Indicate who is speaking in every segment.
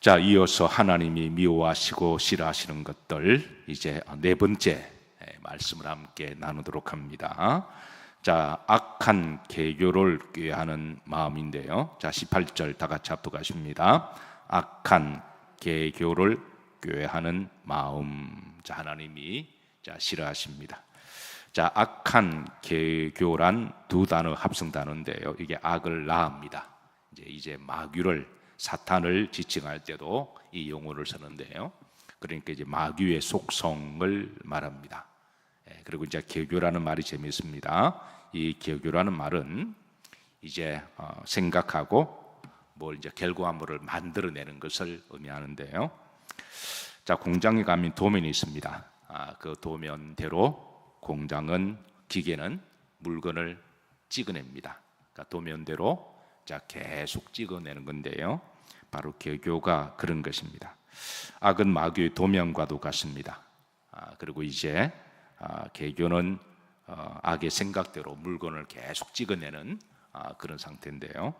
Speaker 1: 자, 이어서 하나님이 미워하시고 싫어하시는 것들, 이제 네 번째 말씀을 함께 나누도록 합니다. 자, 악한 계교를 꾀하는 마음인데요. 자, 18절 다 같이 합독하십니다. 악한 계교를 꾀하는 마음. 자, 하나님이 싫어하십니다. 자, 악한 계교란 두 단어 합성 단어인데요. 이게 악을 낳습니다. 이제 마귀를, 사탄을 지칭할 때도 이 용어를 쓰는데요. 그러니까 이제 마귀의 속성을 말합니다. 그리고 이제 계교라는 말이 재미있습니다. 이 계교라는 말은 이제 생각하고 뭘 이제 결과물을 만들어내는 것을 의미하는데요. 자, 공장에 가면 도면이 있습니다. 그 도면대로 공장은, 기계는 물건을 찍어냅니다. 그러니까 도면대로 자, 계속 찍어내는 건데요. 바로 계교가 그런 것입니다. 악은 마귀의 도면과도 같습니다. 그리고 이제 계교는 악의 생각대로 물건을 계속 찍어내는 그런 상태인데요.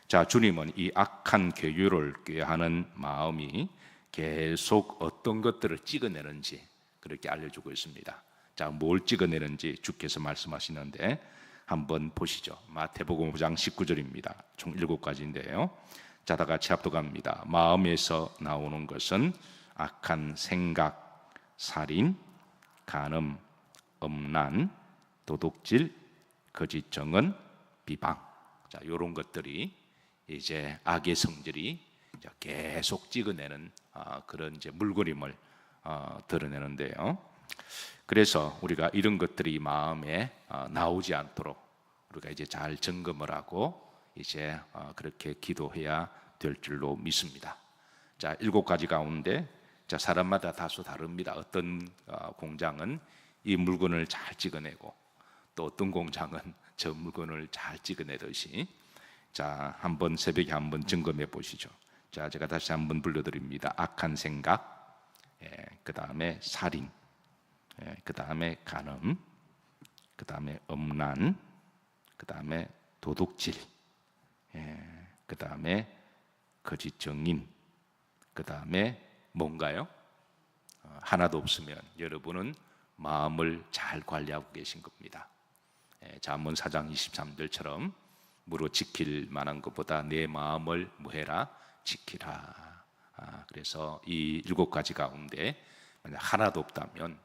Speaker 1: 자, 주님은 이 악한 계교를 꾀하는 마음이 계속 어떤 것들을 찍어내는지 그렇게 알려주고 있습니다. 자, 뭘 찍어내는지 주께서 말씀하시는데 한번 보시죠. 마태복음 5장 19절입니다. 총 7가지인데요. 자, 다 같이 합독합니다. 마음에서 나오는 것은 악한 생각, 살인, 간음, 음란, 도둑질, 거짓 증언, 비방. 자, 이런 것들이 이제 악의 성질이 계속 찍어내는 그런 이제 물그림을 드러내는데요. 그래서 우리가 이런 것들이 마음에 나오지 않도록 우리가 이제 잘 점검을 하고 이제 그렇게 기도해야 될 줄로 믿습니다. 자, 7가지 가운데 자, 사람마다 다소 다릅니다. 어떤 공장은 이 물건을 잘 찍어내고 또 어떤 공장은 저 물건을 잘 찍어내듯이 자, 한번 새벽에 한번 점검해 보시죠. 자, 제가 다시 한번 불러드립니다. 악한 생각, 그 다음에 살인, 그 다음에 간음, 그 다음에 음란, 그 다음에 도둑질, 그 다음에 거짓 증인, 그 다음에 뭔가요? 하나도 없으면 여러분은 마음을 잘 관리하고 계신 겁니다. 잠언 4장 23절처럼 무릇 지킬 만한 것보다 내 마음을 뭐해라? 지키라. 그래서 이 7가지 가운데 만약 하나도 없다면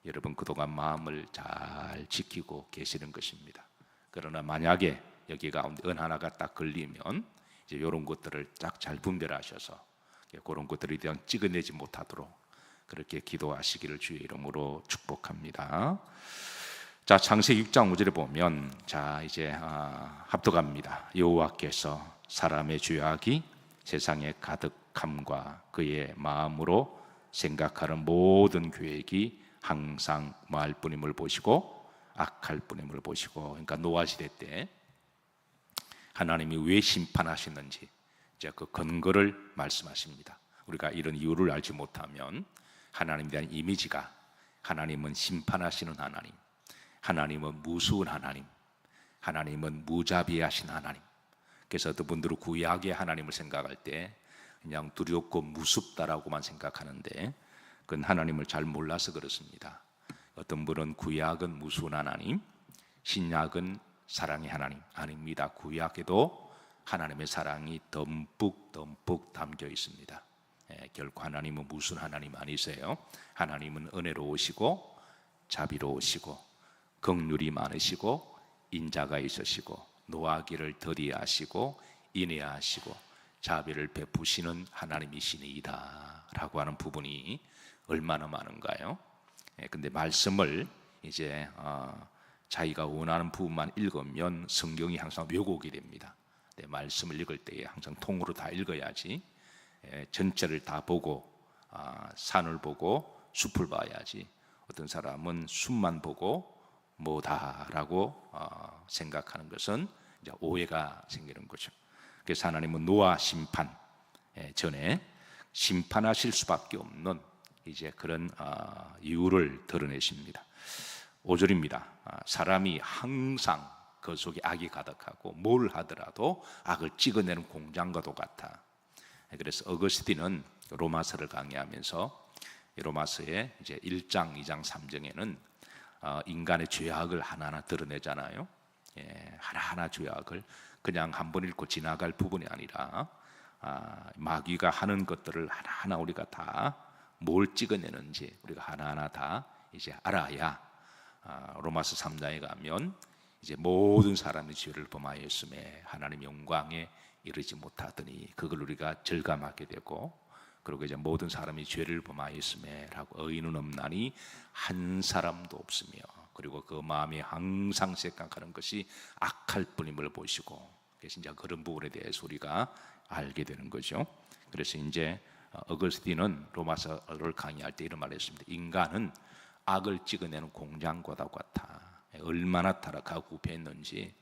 Speaker 1: 여러분 그동안 마음을 잘 지키고 계시는 것입니다. 그러나 만약에 여기 가운데 은 하나가 딱 걸리면 이제 이런 것들을 딱 잘 분별하셔서 그런 것들에 대한 찍어내지 못하도록 그렇게 기도하시기를 주의 이름으로 축복합니다. 자, 창세기 6장 5절에 보면 자, 이제 합독합니다. 여호와께서 사람의 죄악이 세상에 가득함과 그의 마음으로 생각하는 모든 계획이 항상 뭐할 뿐임을 보시고 악할 뿐임을 보시고, 그러니까 노아 시대 때 하나님이 왜 심판하시는지 이제 그 근거를 말씀하십니다. 우리가 이런 이유를 알지 못하면 하나님에 대한 이미지가 하나님은 심판하시는 하나님, 하나님은 무서운 하나님, 하나님은 무자비하신 하나님. 그래서 어떤 분들은 구약의 하나님을 생각할 때 그냥 두렵고 무섭다라고만 생각하는데 그건 하나님을 잘 몰라서 그렇습니다. 어떤 분은 구약은 무서운 하나님, 신약은 사랑의 하나님. 아닙니다. 구약에도 하나님의 사랑이 듬뿍 담겨 있습니다. 결코 하나님은 무슨 하나님 아니세요. 하나님은 은혜로우시고 자비로우시고 긍휼이 많으시고 인자가 있으시고 노하기를 더디하시고 인애하시고 자비를 베푸시는 하나님이시니이다 라고 하는 부분이 얼마나 많은가요? 근데 말씀을 이제 자기가 원하는 부분만 읽으면 성경이 항상 왜곡이 됩니다. 말씀을 읽을 때에 항상 통으로 다 읽어야지 전체를 다 보고 산을 보고 숲을 봐야지 어떤 사람은 숲만 보고 뭐다라고 생각하는 것은 이제 오해가 생기는 거죠. 그래서 하나님은 노아 심판 전에 심판하실 수밖에 없는 이제 그런 이유를 드러내십니다. 5절입니다. 사람이 항상 그 속에 악이 가득하고 뭘 하더라도 악을 찍어내는 공장과도 같아. 그래서 어거스틴은 로마서를 강의하면서 이 로마서의 이제 1장, 2장, 3장에는 인간의 죄악을 하나하나 드러내잖아요. 하나하나 죄악을 그냥 한 번 읽고 지나갈 부분이 아니라 마귀가 하는 것들을 하나하나 우리가 다 뭘 찍어내는지 우리가 하나하나 다 이제 알아야 로마서 3장에 가면 이제 모든 사람이 죄를 범하였음에 하나님 영광에 이르지 못하더니 그걸 우리가 절감하게 되고, 그리고 이제 모든 사람이 죄를 범하였음에 라고 의인은 없나니 한 사람도 없으며, 그리고 그 마음이 항상 생각하는 것이 악할 뿐임을 보시고, 그래서 이제 그런 부분에 대해서 우리가 알게 되는 거죠. 그래서 이제 어거스틴은 로마서를 강의할 때 이런 말을 했습니다. 인간은 악을 찍어내는 공장과도 같아. 얼마나 타락하고 부패했는지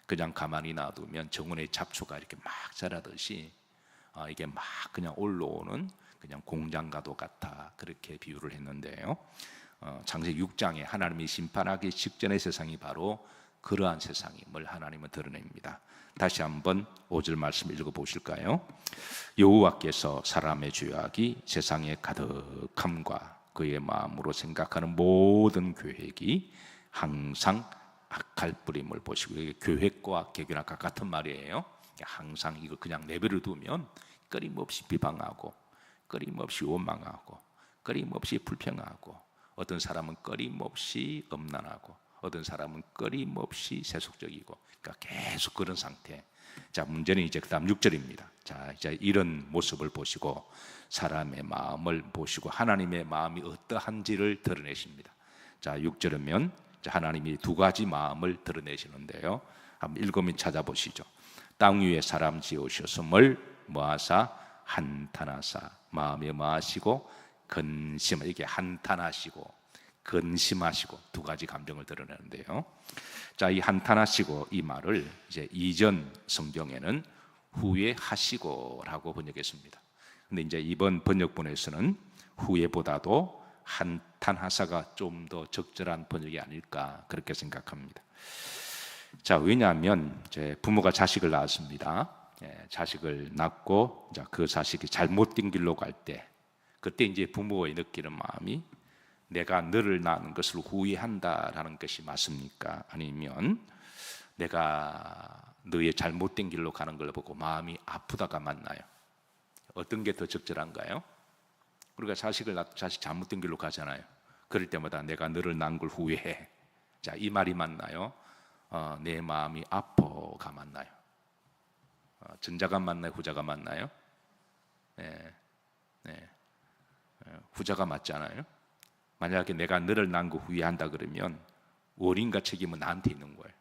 Speaker 1: 그냥 가만히 놔두면 정원의 잡초가 이렇게 막 자라듯이 이게 막 그냥 올라오는 그냥 공장과도 같아, 그렇게 비유를 했는데요. 창세기 6장에 하나님이 심판하기 직전의 세상이 바로 그러한 세상임을 하나님은 드러냅니다. 다시 한번 5절 말씀 읽어보실까요? 여호와께서 사람의 죄악이 세상에 가득함과 그의 마음으로 생각하는 모든 계획이 항상 악할 뿌림을 보시고, 이게 계획과 계획은 아까 같은 말이에요. 항상 이거 그냥 내버려 두면 끊임없이 비방하고 끊임없이 원망하고 끊임없이 불평하고, 어떤 사람은 끊임없이 엄난하고 어떤 사람은 끊임없이 세속적이고, 그러니까 계속 그런 상태. 자, 문제는 이제 그다음 6절입니다. 자, 이제 이런 모습을 보시고 사람의 마음을 보시고 하나님의 마음이 어떠한지를 드러내십니다. 자, 6절이면 하나님이 두 가지 마음을 드러내시는데요. 한번 읽으면 찾아보시죠. 땅 위에 사람 지으셨음을 뭐하사 한탄하사 마음에 뭐하시고 근심, 이게 한탄하시고 근심하시고 두 가지 감정을 드러내는데요. 자, 이 한탄하시고 이 말을 이제 이전 성경에는 후회하시고라고 번역했습니다. 근데 이제 이번 번역본에서는 후회보다도 한탄하사가 좀 더 적절한 번역이 아닐까 그렇게 생각합니다. 자, 왜냐하면 이제 부모가 자식을 낳았습니다. 자식을 낳고 그 자식이 잘못된 길로 갈 때, 그때 이제 부모의 느끼는 마음이 내가 너를 낳은 것을 후회한다라는 것이 맞습니까? 아니면 내가 너의 잘못된 길로 가는 걸 보고 마음이 아프다가 맞나요? 어떤 게 더 적절한가요? 우리가 자식 잘못된 길로 가잖아요. 그럴 때마다 내가 너를 낳은 걸 후회해. 자, 이 말이 맞나요? 내 마음이 아파가 맞나요? 전자가 맞나요? 후자가 맞나요? 네. 후자가 맞잖아요. 만약에 내가 너를 낳은 거 후회한다 그러면 원인과 책임은 나한테 있는 거예요.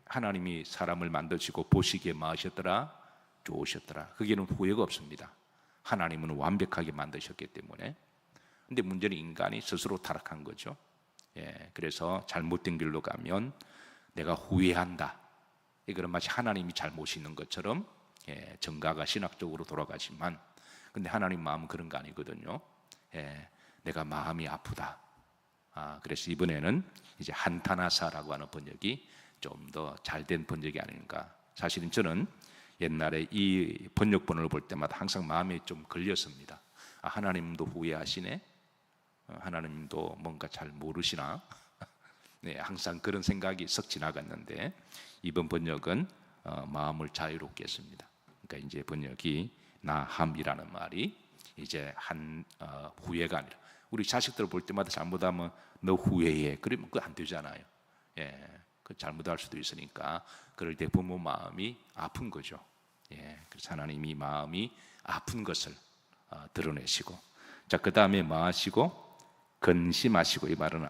Speaker 1: 하나님이 사람을 만드시고 보시기에 마으셨더라, 좋으셨더라. 거기에는 후회가 없습니다. 하나님은 완벽하게 만드셨기 때문에. 근데 문제는 인간이 스스로 타락한 거죠. 그래서 잘못된 길로 가면 내가 후회한다. 이거는 마치 하나님이 잘못 있는 것처럼 정가가 신학적으로 돌아가지만, 근데 하나님 마음은 그런 거 아니거든요. 내가 마음이 아프다. 그래서 이번에는 이제 한탄하사라고 하는 번역이 좀 더 잘된 번역이 아닌가. 사실은 저는 옛날에 이 번역본을 볼 때마다 항상 마음에 좀 걸렸습니다. 하나님도 후회하시네. 하나님도 뭔가 잘 모르시나. 네, 항상 그런 생각이 썩 지나갔는데 이번 번역은 마음을 자유롭게 했습니다. 그러니까 이제 번역이 나함이라는 말이 이제 후회가 아니라, 우리 자식들 볼 때마다 잘못하면 너 후회해. 그러면 그거 안 되잖아요. 그 잘못할 수도 있으니까 그럴 때 부모 마음이 아픈 거죠. 그래서 하나님이 마음이 아픈 것을 드러내시고, 자, 그 다음에 뭐 하시고 근심하시고, 이 말은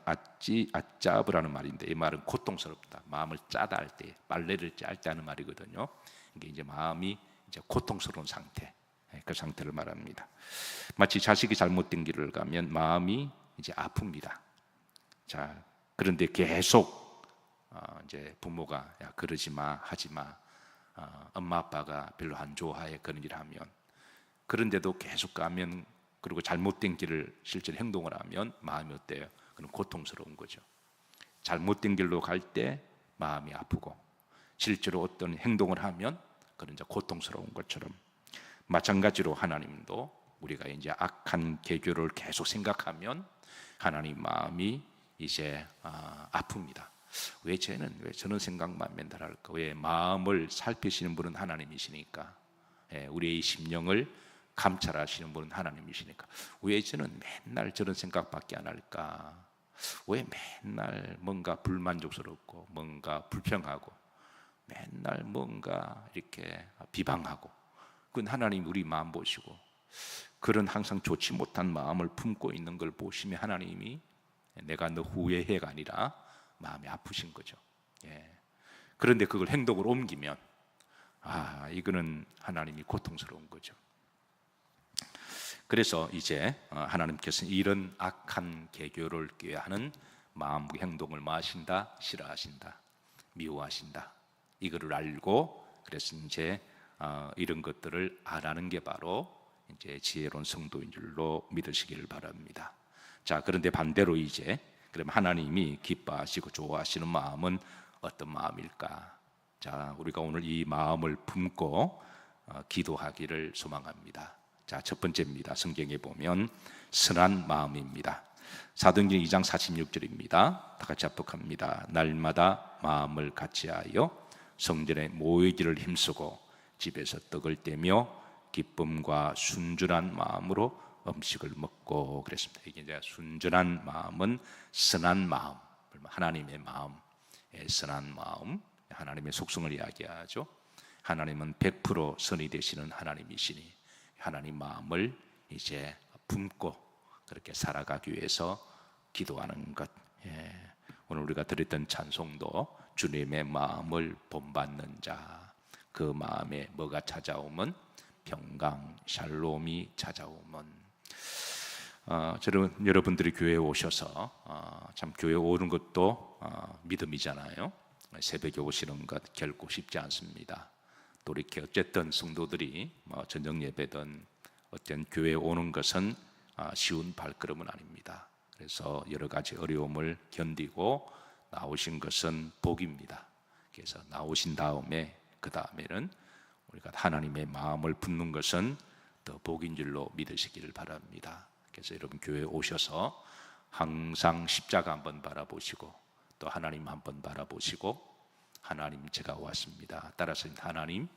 Speaker 1: 아짜브라는 말인데 이 말은 고통스럽다. 마음을 짜다 할 때, 빨래를 짤 때 하는 말이거든요. 이게 이제 마음이 이제 고통스러운 상태, 그 상태를 말합니다. 마치 자식이 잘못된 길을 가면 마음이 이제 아픕니다. 자, 그런데 계속 이제 부모가 야 그러지 마, 하지 마, 엄마 아빠가 별로 안 좋아해 그런 일을 하면, 그런데도 계속 가면, 그리고 잘못된 길을 실제로 행동을 하면 마음이 어때요? 그건 고통스러운 거죠. 잘못된 길로 갈 때 마음이 아프고 실제로 어떤 행동을 하면 그런 이제 고통스러운 것처럼 마찬가지로 하나님도 우리가 이제 악한 계교를 계속 생각하면 하나님 마음이 이제 아픕니다. 왜 저는 생각만 맨날 할까? 왜 마음을 살피시는 분은 하나님이시니까, 우리의 심령을 감찰하시는 분은 하나님이시니까 왜 저는 맨날 저런 생각밖에 안 할까? 왜 맨날 뭔가 불만족스럽고 뭔가 불평하고 맨날 뭔가 이렇게 비방하고, 그건 하나님 우리 마음 보시고 그런 항상 좋지 못한 마음을 품고 있는 걸 보시면 하나님이 내가 너 후회해가 아니라 마음이 아프신 거죠. 그런데 그걸 행동으로 옮기면 이거는 하나님이 고통스러운 거죠. 그래서 이제 하나님께서는 이런 악한 계교를 꾀하는 마음 행동을 마신다, 싫어하신다, 미워하신다, 이거를 알고, 그래서 이제 이런 것들을 알아는 게 바로 이제 지혜로운 성도인 줄로 믿으시기를 바랍니다. 자, 그런데 반대로 이제 그럼 하나님이 기뻐하시고 좋아하시는 마음은 어떤 마음일까? 자, 우리가 오늘 이 마음을 품고 기도하기를 소망합니다. 자, 첫 번째입니다. 성경에 보면 선한 마음입니다. 사도행전 2장 46절입니다. 다 같이 합독합니다. 날마다 마음을 같이하여 성전에 모이기를 힘쓰고 집에서 떡을 떼며 기쁨과 순전한 마음으로 음식을 먹고 그랬습니다. 이게 이제 순전한 마음은 선한 마음, 하나님의 마음, 선한 마음, 하나님의 속성을 이야기하죠. 하나님은 100% 선이 되시는 하나님이시니 하나님 마음을 이제 품고 그렇게 살아가기 위해서 기도하는 것. 오늘 우리가 드렸던 찬송도 주님의 마음을 본받는 자, 그 마음에 뭐가 찾아오면 평강 샬롬이 찾아오면. 여러분들이 교회에 오셔서 참 교회에 오는 것도 믿음이잖아요. 새벽에 오시는 것 결코 쉽지 않습니다. 또 이렇게 어쨌든 성도들이 저녁 예배든 어떤 교회에 오는 것은 쉬운 발걸음은 아닙니다. 그래서 여러 가지 어려움을 견디고 나오신 것은 복입니다. 그래서 나오신 다음에 그 다음에는 우리가 하나님의 마음을 품는 것은 더 복인 줄로 믿으시기를 바랍니다. 그래서 여러분 교회에 오셔서 항상 십자가 한번 바라보시고 또 하나님 한번 바라보시고, 하나님 제가 왔습니다. 따라서 하나님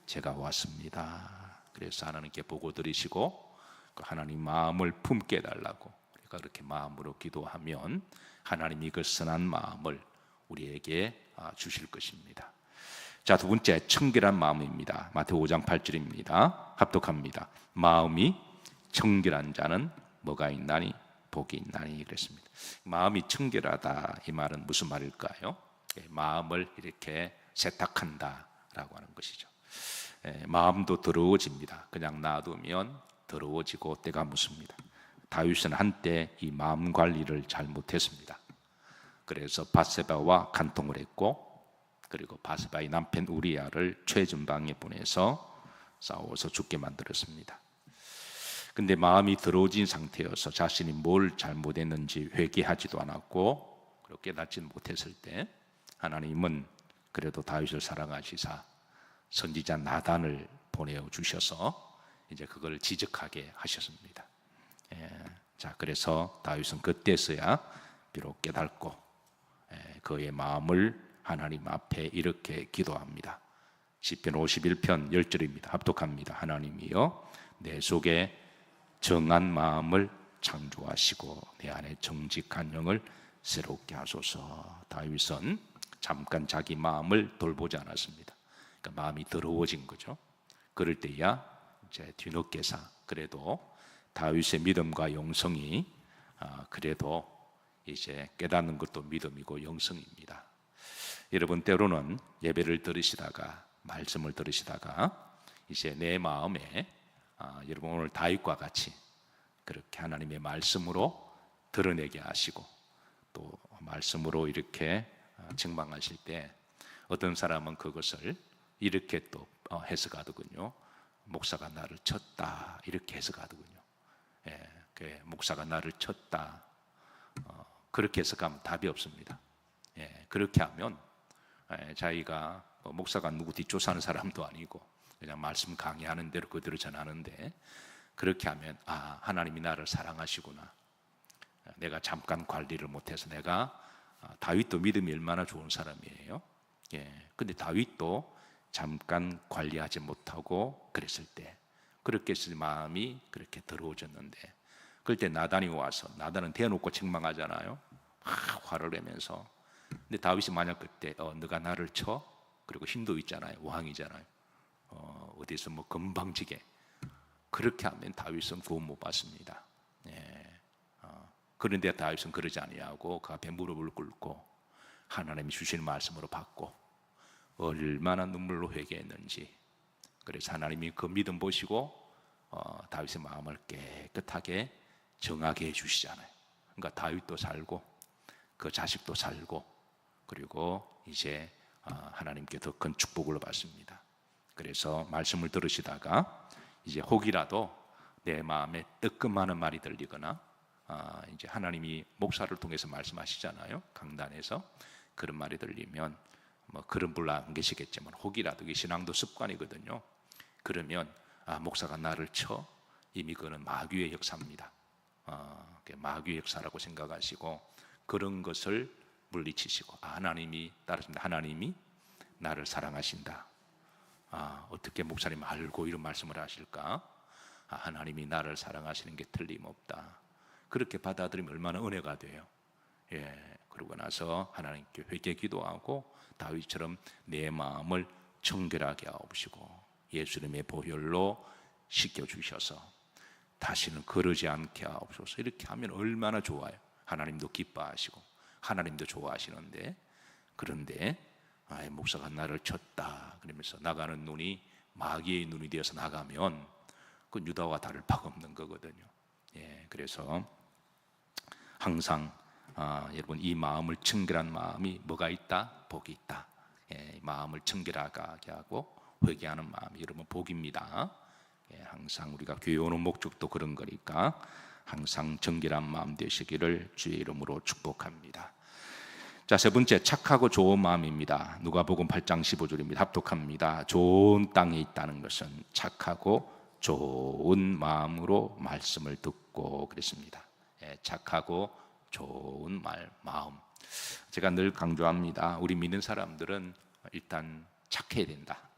Speaker 1: 제가 왔습니다. 그래서 하나님께 보고 드리시고 그 하나님 마음을 품게 해달라고 우리가 그렇게 마음으로 기도하면 하나님이 그 선한 마음을 우리에게 주실 것입니다. 자, 두 번째 청결한 마음입니다. 마태오 5장 8절입니다. 합독합니다. 마음이 청결한 자는 뭐가 있나니 복이 있나니 그랬습니다. 마음이 청결하다, 이 말은 무슨 말일까요? 마음을 이렇게 세탁한다라고 하는 것이죠. 마음도 더러워집니다. 그냥 놔두면 더러워지고 때가 묻습니다. 다윗은 한때 이 마음 관리를 잘못했습니다. 그래서 바세바와 간통을 했고, 그리고 바세바의 남편 우리야를 최전방에 보내서 싸워서 죽게 만들었습니다. 근데 마음이 더러워진 상태여서 자신이 뭘 잘못했는지 회개하지도 않았고 그렇게 깨닫지 못했을 때 하나님은 그래도 다윗을 사랑하시사 선지자 나단을 보내주셔서 이제 그걸 지적하게 하셨습니다. 자, 그래서 다윗은 그때서야 비록 깨닫고 그의 마음을 하나님 앞에 이렇게 기도합니다. 시편 51편 10절입니다. 합독합니다. 하나님이여 내 속에 정한 마음을 창조하시고 내 안에 정직한 영을 새롭게 하소서. 다윗은 잠깐 자기 마음을 돌보지 않았습니다. 그러니까 마음이 더러워진 거죠. 그럴 때야 이제 뒤늦게서 그래도 다윗의 믿음과 영성이 그래도 이제 깨닫는 것도 믿음이고 영성입니다. 여러분 때로는 예배를 들으시다가 말씀을 들으시다가 이제 내 마음에 여러분 오늘 다윗과 같이 그렇게 하나님의 말씀으로 드러내게 하시고 또 말씀으로 이렇게 증방하실 때 어떤 사람은 그것을 이렇게 또 해석하더군요. 목사가 나를 쳤다 이렇게 해석하더군요. 목사가 나를 쳤다 그렇게 해석하면 답이 없습니다. 그렇게 하면 자기가 목사가 누구 뒷조사하는 사람도 아니고 그냥 말씀 강의하는 대로 그대로 전하는데, 그렇게 하면 하나님이 나를 사랑하시구나. 내가 잠깐 관리를 못해서 내가 다윗도 믿음이 얼마나 좋은 사람이에요. 근데 다윗도 잠깐 관리하지 못하고 그랬을 때, 그렇게 했을 마음이 그렇게 더러워졌는데, 그럴 때 나단이 와서, 나단은 대놓고 책망하잖아요. 화를 내면서. 근데 다윗이 만약 그때 너가 나를 쳐, 그리고 힘도 있잖아요, 왕이잖아요, 어디서 뭐 건방지게 그렇게 하면 다윗은 구원 못 받습니다. 그런데 다윗은 그러지 아니하고 그 앞에 무릎을 꿇고 하나님이 주시는 말씀으로 받고 얼마나 눈물로 회개했는지. 그래서 하나님이 그 믿음 보시고 다윗의 마음을 깨끗하게 정하게 해주시잖아요. 그러니까 다윗도 살고 그 자식도 살고, 그리고 이제 하나님께 더 큰 축복을 받습니다. 그래서 말씀을 들으시다가 이제 혹이라도 내 마음에 뜨끔하는 말이 들리거나, 이제 하나님이 목사를 통해서 말씀하시잖아요, 강단에서. 그런 말이 들리면, 뭐 그런 분은 안 계시겠지만 혹이라도, 이게 신앙도 습관이거든요. 그러면 목사가 나를 쳐, 이미 그거는 마귀의 역사입니다. 마귀의 역사라고 생각하시고 그런 것을 물리치시고, 하나님이 따르신다, 하나님이 나를 사랑하신다. 어떻게 목사님 알고 이런 말씀을 하실까? 하나님이 나를 사랑하시는 게 틀림없다. 그렇게 받아들이면 얼마나 은혜가 돼요. 그러고 나서 하나님께 회개 기도하고 다윗처럼 내 마음을 청결하게 하옵시고 예수님의 보혈로 씻겨주셔서 다시는 그러지 않게 하옵소서. 이렇게 하면 얼마나 좋아요. 하나님도 기뻐하시고 하나님도 좋아하시는데, 그런데 목사가 나를 쳤다 그러면서 나가는 눈이 마귀의 눈이 되어서 나가면 그 유다와 다를 바가 없는 거거든요. 그래서 항상 여러분, 이 마음을 청결한 마음이 뭐가 있다? 복이 있다. 마음을 청결하게 하고 회개하는 마음이 여러분 복입니다. 항상 우리가 교회 오는 목적도 그런 거니까 항상 정결한 마음 되시기를 주의 이름으로 축복합니다. 자, 세 번째, 착하고 좋은 마음입니다. 누가복음 8장 15절입니다. 합독합니다. 좋은 땅에 있다는 것은 착하고 좋은 마음으로 말씀을 듣고 그랬습니다. 착하고 좋은 마음. 제가 늘 강조합니다. 우리 믿는 사람들은 일단 착해야 된다.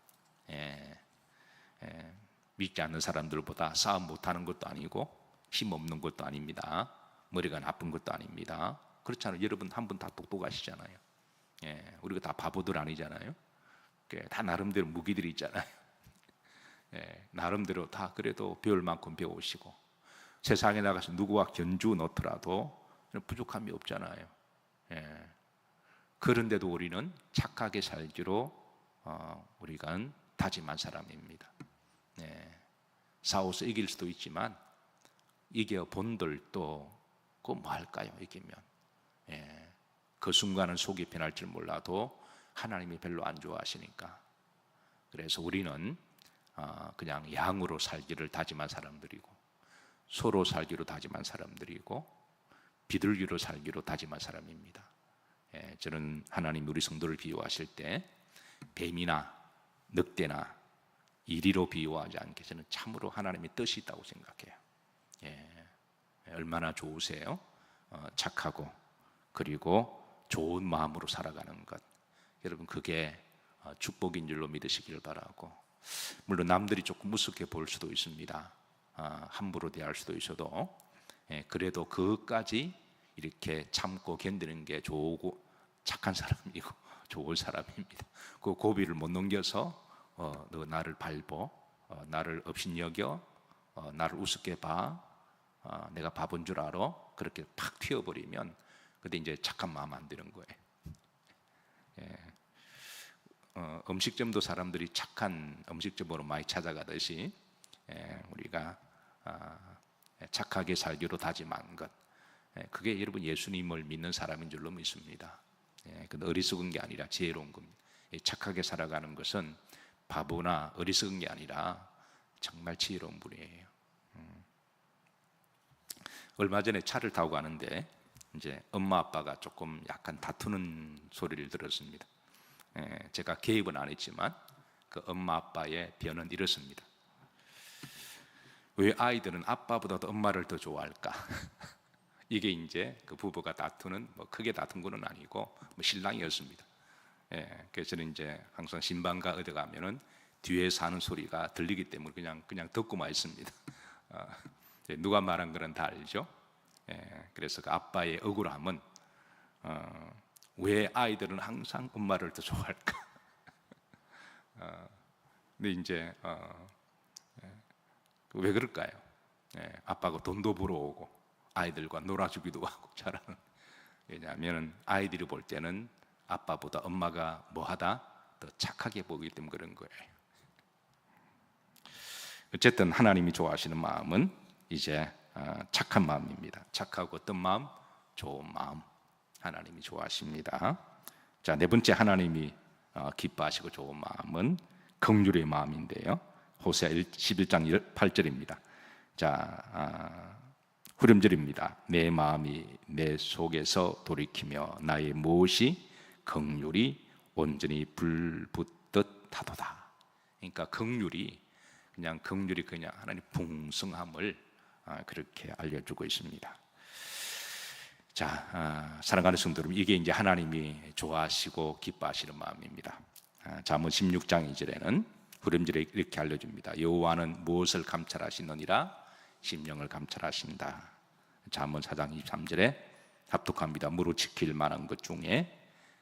Speaker 1: 믿지 않는 사람들보다 싸움 못하는 것도 아니고 힘없는 것도 아닙니다. 머리가 나쁜 것도 아닙니다. 그렇잖아요. 여러분 한 분 다 똑똑하시잖아요. 우리가 다 바보들 아니잖아요. 다 나름대로 무기들이 있잖아요. 나름대로 다 그래도 배울 만큼 배우시고, 세상에 나가서 누구와 견주 넣더라도 부족함이 없잖아요. 그런데도 우리는 착하게 살기로 우리가 다짐한 사람입니다. 싸워서 이길 수도 있지만 이겨 본들도 그 뭐 할까요? 이기면 그 순간은 속이 편할 줄 몰라도 하나님이 별로 안 좋아하시니까. 그래서 우리는 그냥 양으로 살기를 다짐한 사람들이고, 소로 살기로 다짐한 사람들이고, 비둘기로 살기로 다짐한 사람입니다. 저는 하나님 우리 성도를 비유하실 때 뱀이나 늑대나 이리로 비유하지 않게 저는 참으로 하나님의 뜻이 있다고 생각해요. 얼마나 좋으세요? 착하고 그리고 좋은 마음으로 살아가는 것. 여러분 그게 축복인 줄로 믿으시길 바라고, 물론 남들이 조금 우습게 볼 수도 있습니다. 함부로 대할 수도 있어도 그래도 그것까지 이렇게 참고 견디는 게 좋고 착한 사람이고 좋은 사람입니다. 그 고비를 못 넘겨서 너 나를 밟어, 나를 업신여겨, 나를 우습게 봐, 내가 바본 줄 알아, 그렇게 팍 튀어버리면 그때 이제 착한 마음 안 드는 거예요. 음식점도 사람들이 착한 음식점으로 많이 찾아가듯이 우리가 착하게 살기로 다짐한 것, 그게 여러분 예수님을 믿는 사람인 줄로 믿습니다. 근데 어리석은 게 아니라 지혜로운 겁니다. 착하게 살아가는 것은 바보나 어리석은 게 아니라 정말 지혜로운 분이에요. 얼마 전에 차를 타고 가는데 이제 엄마 아빠가 조금 약간 다투는 소리를 들었습니다. 제가 개입은 안 했지만 그 엄마 아빠의 변은 이렇습니다. 왜 아이들은 아빠보다도 엄마를 더 좋아할까? 이게 이제 그 부부가 다투는, 뭐 크게 다툰 건 아니고 뭐 신랑이었습니다. 예, 그래서 저는 이제 항상 신방가 어디 가면은 뒤에서 하는 소리가 들리기 때문에 그냥 듣고만 있습니다. 누가 말한 거는 다 알죠. 예, 그래서 그 아빠의 억울함은 왜 아이들은 항상 엄마를 더 좋아할까? 근데 이제 왜 그럴까요? 예, 아빠가 돈도 벌어오고 아이들과 놀아주기도 하고 잘하는. 왜냐하면 아이들이 볼 때는 아빠보다 엄마가 뭐하다? 더 착하게 보기 때문에 그런 거예요. 어쨌든 하나님이 좋아하시는 마음은 이제 착한 마음입니다. 착하고 어떤 마음? 좋은 마음. 하나님이 좋아하십니다. 자, 네 번째 하나님이 기뻐하시고 좋은 마음은 긍휼의 마음인데요. 호세아 11장 8절입니다. 자, 후렴절입니다. 내 마음이 내 속에서 돌이키며 나의 무엇이 긍휼이 온전히 불붙듯 하도다. 그러니까 긍휼이 그냥 하나님 풍성함을 그렇게 알려주고 있습니다. 자, 사랑하는 성도 여러분, 이게 이제 하나님이 좋아하시고 기뻐하시는 마음입니다. 잠언 16장 2절에는 후렴절에 이렇게 알려줍니다. 여호와는 무엇을 감찰하시느니라? 심령을 감찰하신다. 잠언 4장 23절에 합독합니다. 무릇 지킬 만한 것 중에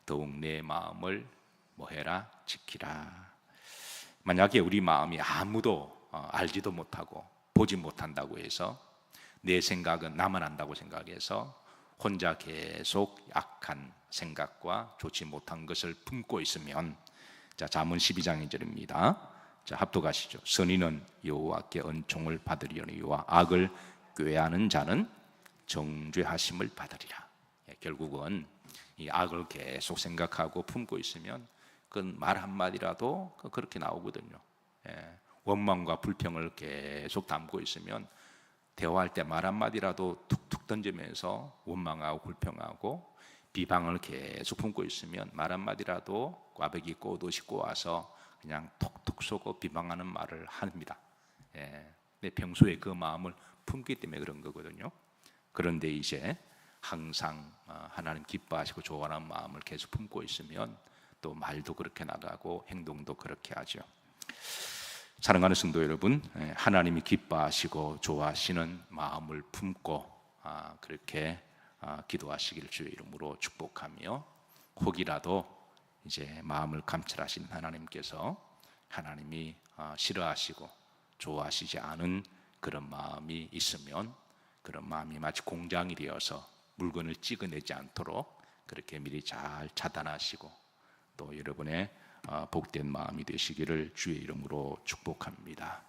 Speaker 1: 더욱 내 마음을 뭐해라? 지키라. 만약에 우리 마음이 아무도 알지도 못하고 보지 못한다고 해서 내 생각은 나만 안다고 생각해서 혼자 계속 악한 생각과 좋지 못한 것을 품고 있으면, 자, 잠언 12장 2절입니다. 자, 합독하시죠. 선인은 여호와께 은총을 받으려니와 악을 꾀하는 자는 정죄하심을 받으리라. 결국은 이 악을 계속 생각하고 품고 있으면 그 말 한마디라도 그렇게 나오거든요. 원망과 불평을 계속 담고 있으면 대화할 때 말 한마디라도 툭툭 던지면서 원망하고 불평하고 비방을 계속 품고 있으면 말 한마디라도 꽈배기 꼬듯이 꼬아서 그냥 톡톡 쏘고 비방하는 말을 합니다. 내 평소에 그 마음을 품기 때문에 그런 거거든요. 그런데 이제 항상 하나님 기뻐하시고 좋아하는 마음을 계속 품고 있으면 또 말도 그렇게 나가고 행동도 그렇게 하죠. 사랑하는 성도 여러분, 하나님이 기뻐하시고 좋아하시는 마음을 품고 그렇게 기도하시기를 주의 이름으로 축복하며, 혹이라도 이제 마음을 감찰하신 하나님께서 하나님이 싫어하시고 좋아하시지 않은 그런 마음이 있으면 그런 마음이 마치 공장이 되어서 물건을 찍어내지 않도록 그렇게 미리 잘 차단하시고 또 여러분의 복된 마음이 되시기를 주의 이름으로 축복합니다.